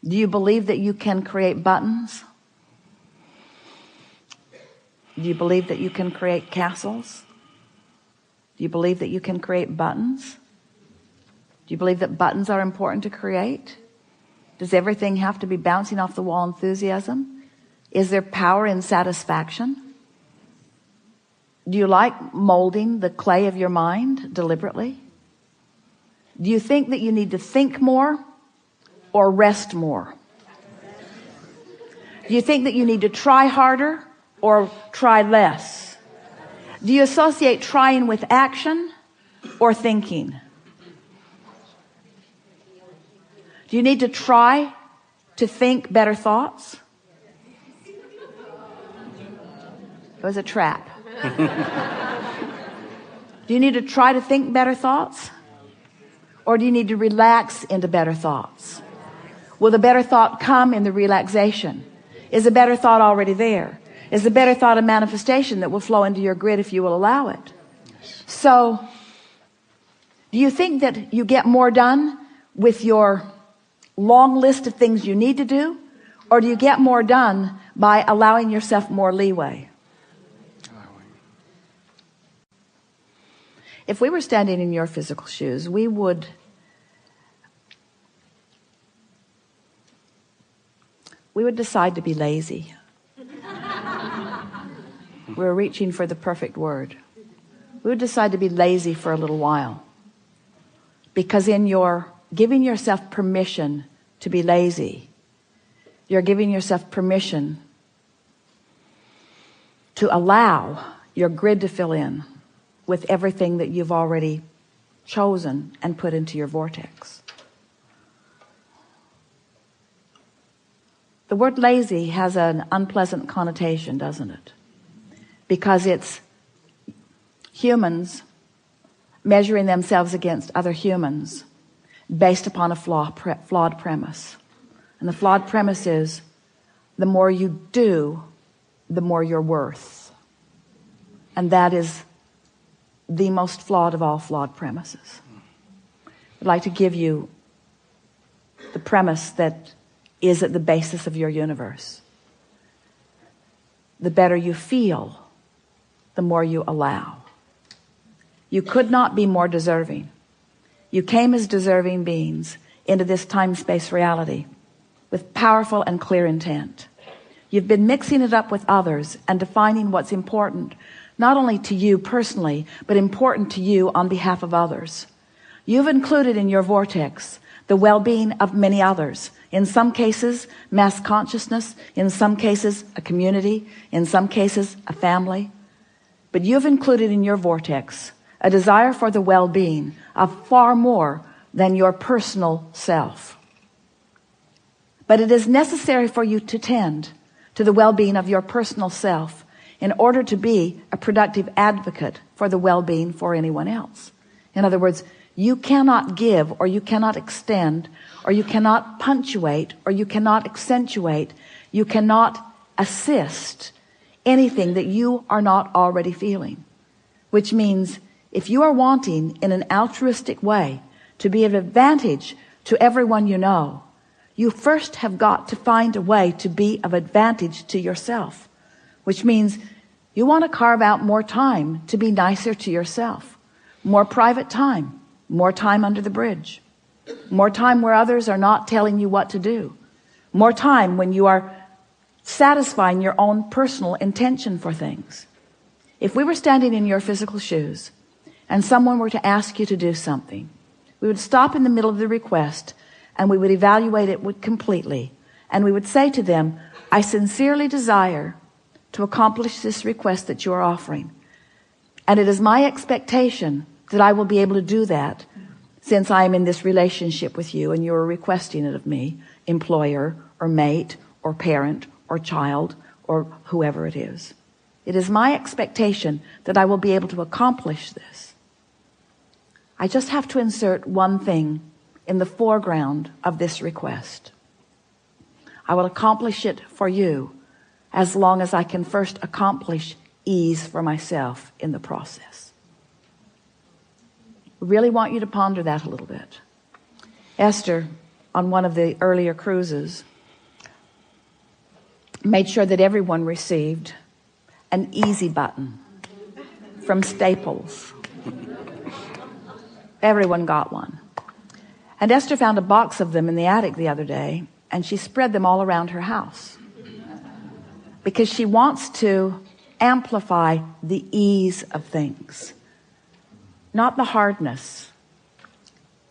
Do you believe that you can create buttons? Do you believe that you can create castles? Do you believe that you can create buttons? Do you believe that buttons are important to create? Does everything have to be bouncing off the wall enthusiasm? Is there power in satisfaction? Do you like molding the clay of your mind deliberately? Do you think that you need to think more or rest more? Do you think that you need to try harder or try less? Do you associate trying with action or thinking? Do you need to try to think better thoughts? It was a trap. Do you need to try to think better thoughts? Or do you need to relax into better thoughts? Will the better thought come in the relaxation? Is the better thought already there? Is the better thought a manifestation that will flow into your grid if you will allow it? So, do you think that you get more done with your long list of things you need to do? Or do you get more done by allowing yourself more leeway? If we were standing in your physical shoes, we would decide to be lazy. We're reaching for the perfect word. We would decide to be lazy for a little while. Because in your giving yourself permission to be lazy, you're giving yourself permission to allow your grid to fill in with everything that you've already chosen and put into your vortex. The word lazy has an unpleasant connotation, doesn't it? Because it's humans measuring themselves against other humans based upon a flawed premise. And the flawed premise is, the more you do, the more you're worth. And that is the most flawed of all flawed premises. I'd like to give you the premise that is at the basis of your universe. The better you feel, the more you allow. You could not be more deserving. You came as deserving beings into this time-space reality with powerful and clear intent. You've been mixing it up with others and defining what's important, not only to you personally, but important to you on behalf of others. You've included in your vortex the well-being of many others. In some cases, mass consciousness. In some cases, a community. In some cases, a family. But you've included in your vortex a desire for the well-being of far more than your personal self. But it is necessary for you to tend to the well-being of your personal self in order to be a productive advocate for the well-being for anyone else. In other words, you cannot give, or you cannot extend, or you cannot punctuate, or you cannot accentuate, you cannot assist anything that you are not already feeling. Which means, if you are wanting in an altruistic way to be of advantage to everyone you know, you first have got to find a way to be of advantage to yourself. Which means you want to carve out more time to be nicer to yourself. More private time. More time under the bridge. More time where others are not telling you what to do. More time when you are satisfying your own personal intention for things. If we were standing in your physical shoes and someone were to ask you to do something, we would stop in the middle of the request and we would evaluate it completely. And we would say to them, I sincerely desire to accomplish this request that you are offering. And it is my expectation that I will be able to do that since I am in this relationship with you and you are requesting it of me, employer or mate or parent or child or whoever it is. It is my expectation that I will be able to accomplish this. I just have to insert one thing in the foreground of this request. I will accomplish it for you as long as I can first accomplish ease for myself in the process. I really want you to ponder that a little bit. Esther, on one of the earlier cruises, made sure that everyone received an easy button from Staples. Everyone got one. And Esther found a box of them in the attic the other day, and she spread them all around her house because she wants to amplify the ease of things, not the hardness.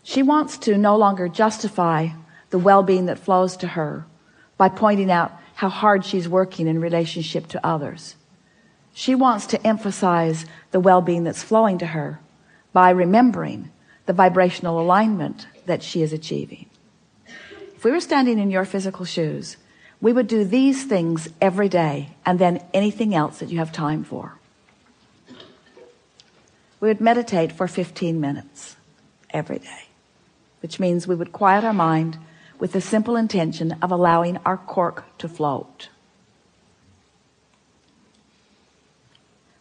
She wants to no longer justify the well-being that flows to her by pointing out how hard she's working in relationship to others. She wants to emphasize the well-being that's flowing to her by remembering the vibrational alignment that she is achieving. If we were standing in your physical shoes, we would do these things every day and then anything else that you have time for. We would meditate for 15 minutes every day, which means we would quiet our mind with the simple intention of allowing our cork to float.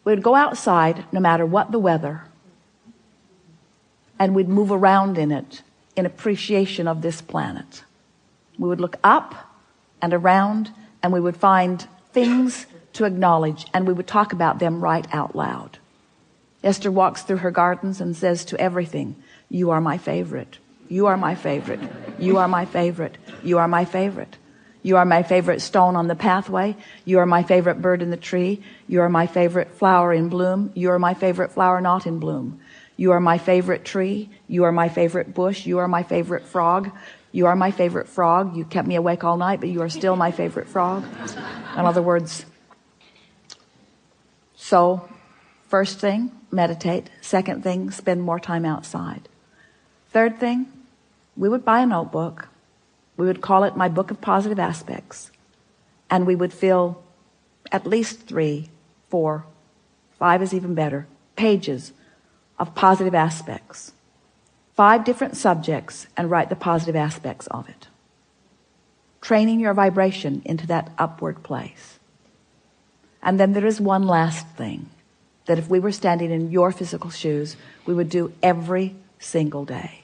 We would go outside no matter what the weather, and we'd move around in it in appreciation of this planet. We would look up and around, and we would find things to acknowledge, and we would talk about them right out loud. Esther walks through her gardens and says to everything, "You are my favorite. You are my favorite. You are my favorite. You are my favorite. You are my favorite stone on the pathway. You are my favorite bird in the tree. You are my favorite flower in bloom. You are my favorite flower not in bloom. You are my favorite tree. You are my favorite bush. You are my favorite frog. You are my favorite frog. You kept me awake all night, but you are still my favorite frog." In other words, so first thing, meditate. Second thing, spend more time outside. Third thing, we would buy a notebook. We would call it My Book of Positive Aspects. And we would fill at least 3, 4, 5 is even better, pages of positive aspects. 5 different subjects, and write the positive aspects of it. Training your vibration into that upward place. And then there is one last thing that if we were standing in your physical shoes, we would do every single day.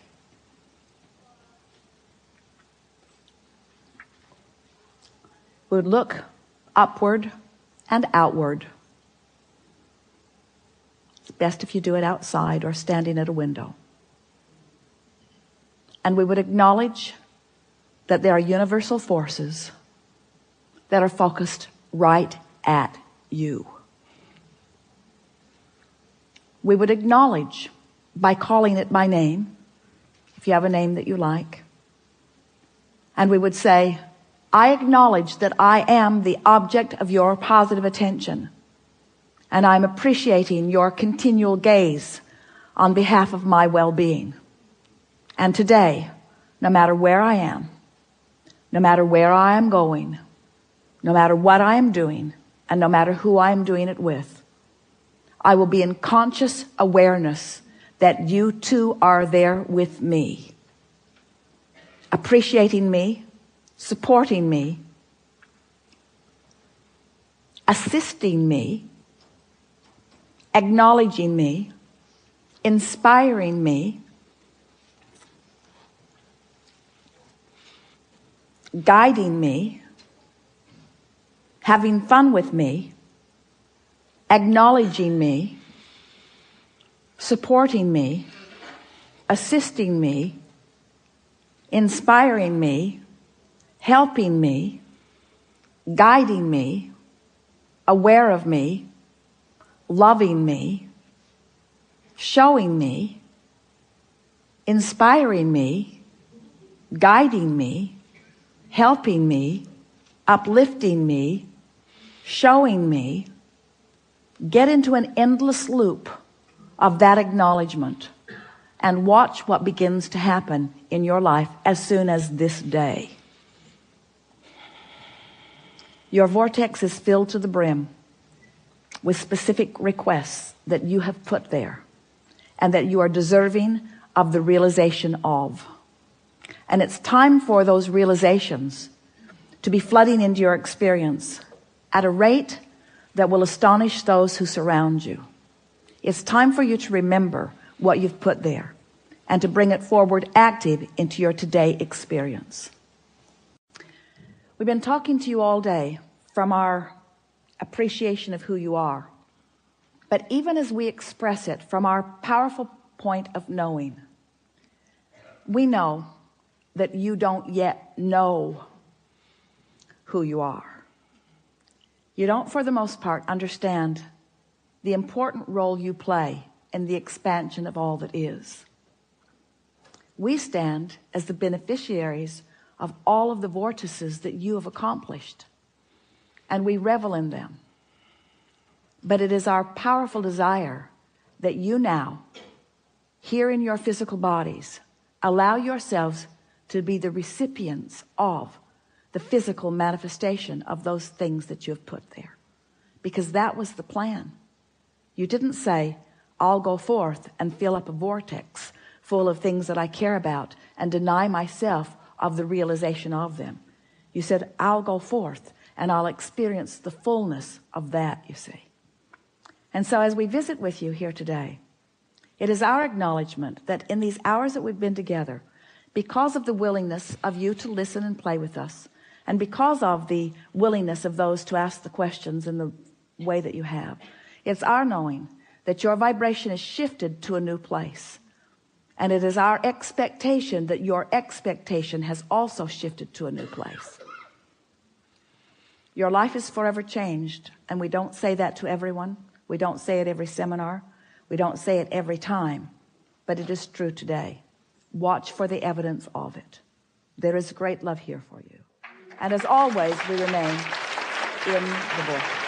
We would look upward and outward. It's best if you do it outside or standing at a window. And we would acknowledge that there are universal forces that are focused right at you. We would acknowledge by calling it by name, if you have a name that you like. And we would say, "I acknowledge that I am the object of your positive attention, and I'm appreciating your continual gaze on behalf of my well-being. And today, no matter where I am, no matter where I am going, no matter what I am doing, and no matter who I am doing it with, I will be in conscious awareness that you too are there with me, appreciating me, supporting me, assisting me, acknowledging me, inspiring me, guiding me, having fun with me, acknowledging me, supporting me, assisting me, inspiring me, helping me, guiding me, aware of me, loving me, showing me, inspiring me, guiding me, helping me, uplifting me, showing me." Get into an endless loop of that acknowledgement and watch what begins to happen in your life as soon as this day. Your vortex is filled to the brim with specific requests that you have put there and that you are deserving of the realization of. And it's time for those realizations to be flooding into your experience at a rate that will astonish those who surround you. It's time for you to remember what you've put there. and to bring it forward active into your today experience. We've been talking to you all day from our appreciation of who you are. But even as we express it from our powerful point of knowing, we know that you don't yet know who you are. You don't, for the most part, understand the important role you play in the expansion of all that is. We stand as the beneficiaries of all of the vortices that you have accomplished, and we revel in them. But it is our powerful desire that you now, here in your physical bodies, allow yourselves to be the recipients of the physical manifestation of those things that you have put there. Because that was the plan. You didn't say, I'll go forth and fill up a vortex full of things that I care about and deny myself of the realization of them. You said, I'll go forth and I'll experience the fullness of that, you see. And so as we visit with you here today, it is our acknowledgement that in these hours that we've been together, because of the willingness of you to listen and play with us, and because of the willingness of those to ask the questions in the way that you have, it's our knowing that your vibration is shifted to a new place. And it is our expectation that your expectation has also shifted to a new place. Your life is forever changed, and we don't say that to everyone. We don't say it every seminar. We don't say it every time, but it is true today. Watch for the evidence of it. There is great love here for you. And as always, we remain in the vortex.